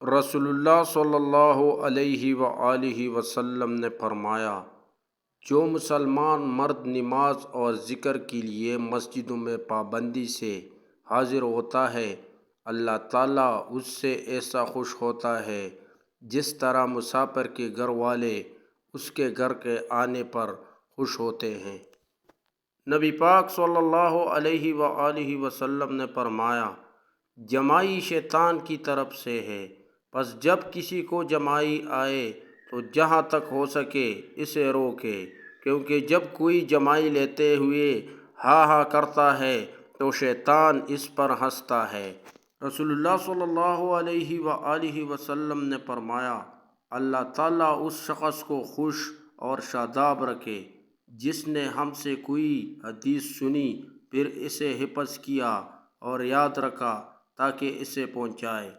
رسول اللہ صلی اللہ علیہ وآلہ وسلم نے فرمایا، جو مسلمان مرد نماز اور ذکر کے لیے مسجدوں میں پابندی سے حاضر ہوتا ہے، اللہ تعالیٰ اس سے ایسا خوش ہوتا ہے جس طرح مسافر کے گھر والے اس کے گھر کے آنے پر خوش ہوتے ہیں۔ نبی پاک صلی اللہ علیہ وآلہ وسلم نے فرمایا، جمائی شیطان کی طرف سے ہے، پس جب کسی کو جمائی آئے تو جہاں تک ہو سکے اسے روکے، کیونکہ جب کوئی جمائی لیتے ہوئے ہاں ہاں کرتا ہے تو شیطان اس پر ہنستا ہے۔ رسول اللہ صلی اللہ علیہ وآلہ وسلم نے فرمایا، اللہ تعالیٰ اس شخص کو خوش اور شاداب رکھے جس نے ہم سے کوئی حدیث سنی پھر اسے حفظ کیا اور یاد رکھا تاکہ اسے پہنچائے۔